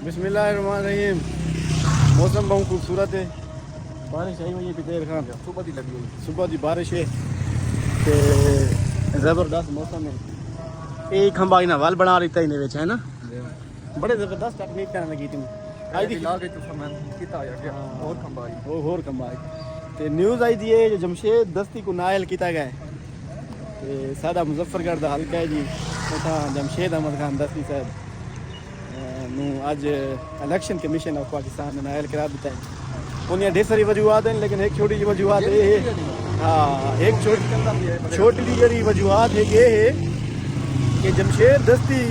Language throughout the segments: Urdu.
بسم اللہ الرحمن الرحیم. موسم بہت خوبصورت ہے. بارش آئی ہوئی ہے پتیر خان. صبح دی لگی ہوئی. صبح دی بارش ہے تے زبردست موسم ہے. یہ کھمبا انہیں ول بنا لیتا ہے نا. بڑے زبردست ٹیکنیک کرنے لگی تھی. آئی دی لا کے تو سامان کیتا آیا گیا اور کھمبا آئی. وہ اور کھمبا آئی. تے نیوز آئی دی ہے جو جمشید دستی کو نائل کیتا گیا ہے. تے سادہ مظفر گڑھ دا حلقہ ہے جی. جمشید احمد خان دستی صاحب نو اج الیکشن کمیشن آف پاکستان نے نائل قرار دیتا ہے. انہیں ڈھیر ساری وجوہات ہیں لیکن ایک چھوٹی سی وجوہات یہ ہے. ہاں ایک چھوٹی سی وجوہات ہے یہ ہے کہ جمشید دستی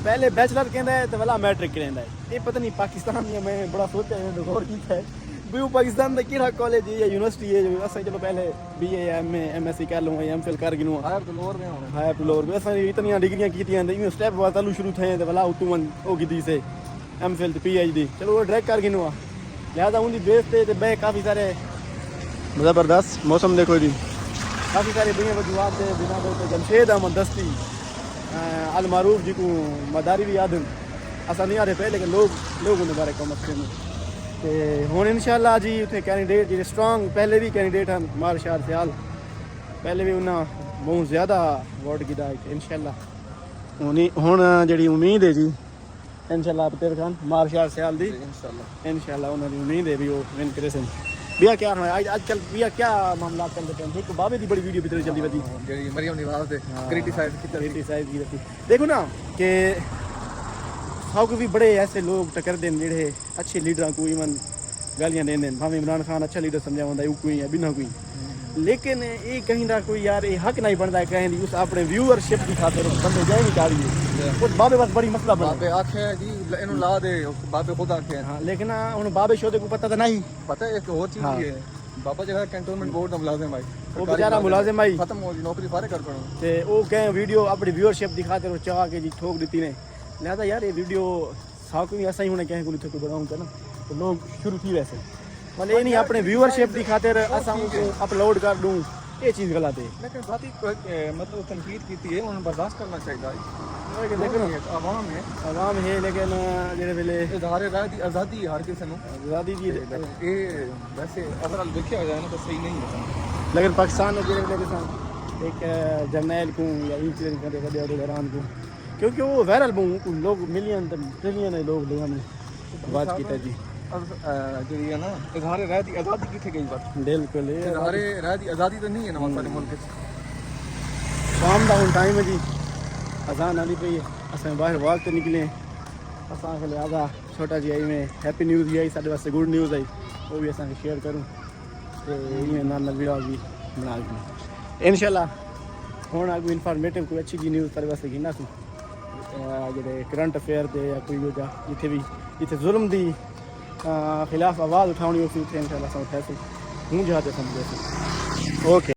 پہلے بیچلر کہندا ہے تو والا میٹرک کہندا ہے. یہ پتہ نہیں پاکستان میں میں بڑا سوچا ہے غور کیتا ہے بھی وہ پاکستان کا کہڑا کالج ہے یا یونیورسٹی ہے جو اساں چلو پہلے B A M A M S C کر لوں ایم فل کر گنوں ہائر تو لور میں ہونا. ہائر لور میں اساں اتنی ڈگریاں کیتیاں تے ایویں سٹیپ وار تعلق شروع تھے تے والا اتوں او کیتی سے ایم فل تے پی ایچ ڈی. چلو وہ ڈائریکٹ کر گنوں لہذا ان کی بیس تے بے کافی سارے زبردست موسم دیکھو جی. کافی سارے بڑی وجوہات تھے بنا پر جمشید احمد دستی المعروف جی کو مداری بھی یاد اصل نہیں آ رہے پہ لیکن لوگ ان بارے کم اچھے میں. تو ہوں ان شاء اللہ جی اتنے کینڈیڈیٹ جی اسٹرانگ پہلے بھی کینڈیڈیٹ ہیں مار شار سیال پہلے بھی انہیں بہت زیادہ ووٹ کیا ان شاء اللہ. ہوں جی امید ہے جی ان شاء اللہ پتیر خان مار شار سیال دی ان شاء اللہ انہوں کی امید ہے بھی وہ ون کرے سن. بیا کیا آج کل بیا کیا معاملات چل رہے ہیں. ایک بابے کی بڑی ویڈیو بھی چلتی رہتی مریم نواز دے کرٹیسائز کی رہتی. دیکھو نا کہ سب بھی بڑے ایسے لوگ ٹکر دیں جڑے اچھے لیڈر کو ایون گالیاں دیں دیں. بھاویں عمران خان اچھا لیڈر سمجھا ہوتا ہے کوئی ہے بنا کوئی لیکن یہ کہیں نہ کوئی یار یہ حق نہیں بنتا ہے کہیں اس اپنے ویور شپ کی خاطر بندے جائے نہیں چاہیے. بابے بس بڑی مسئلہ بنا بابے آکھے جی انہوں لا دے بابے خود آکھے. ہاں لیکن ہوں بابے شودے کو پتہ تو نہیں پتہ ہے ایک اور چیز ہے بابا جگہ کنٹونمنٹ بورڈ دا ملازم آئی وہ بیچارہ ملازم آئی ختم ہو گئی نوکری فارغ کر پڑا تے وہ کہیں ویڈیو اپنی ویور شپ دی خاطر چاہ کے جی ٹھوک دیتی نے. لہذا یار یہ ویڈیو ساکو بھی ایسا ہی ہونا کہیں کو تھے بڑھاؤں کا نا تو لوگ شروع تھی ویسے مطلب یہ نہیں اپنے ویور شپ کی خاطر اساں اپلوڈ کر دوں یہ چیز غلط ہے. لیکن ذاتی مطلب تنقید کیتی ہے انہوں برداشت کرنا چاہیے. لیکن عوام ہے لیکن جڑے ویلے اظہار رائے دی آزادی ہر کسی نوں آزادی جی یہ ویسے اگر دیکھا جائے نا تو صحیح نہیں ہے. لیکن پاکستان میں جڑے ویلے ایک جرنیل کو یا انچیئر کرے بڑے حیران کو کیونکہ وہ وائرل بہت لوگ ملین ٹریلین لوگ ہمیں بات کیتا جی جی ہے نا اظہار رائے دی آزادی کتنے گئی بات. بالکل اظہار رائے دی آزادی تو نہیں ہے نا ہمارے ملک شام کا ہوں ٹائم ہے جی اذان آنی پی ہے اصل باہر واک تو نکلے اصل لہٰذا چھوٹا جی آئی میں ہیپی نیوز بھی آئی سارے واسطے گڈ نیوز آئی وہ بھی اصل شیئر کروں تو نال ویڈیو بھی بنا دی ان شاء اللہ. ہوں اگو انفارمیٹو کوئی اچھی جی نیوز سارے واسطے گھنا سی جڑے کرنٹ افیئر دے یا کوئی جگہ جتنے بھی جتنے ظلم دی خلاف آواز اٹھاؤنی ہو سی اتنے ان شاء اللہ اٹھائے سی ہوں جہاں سے سمجھے سی. اوکے.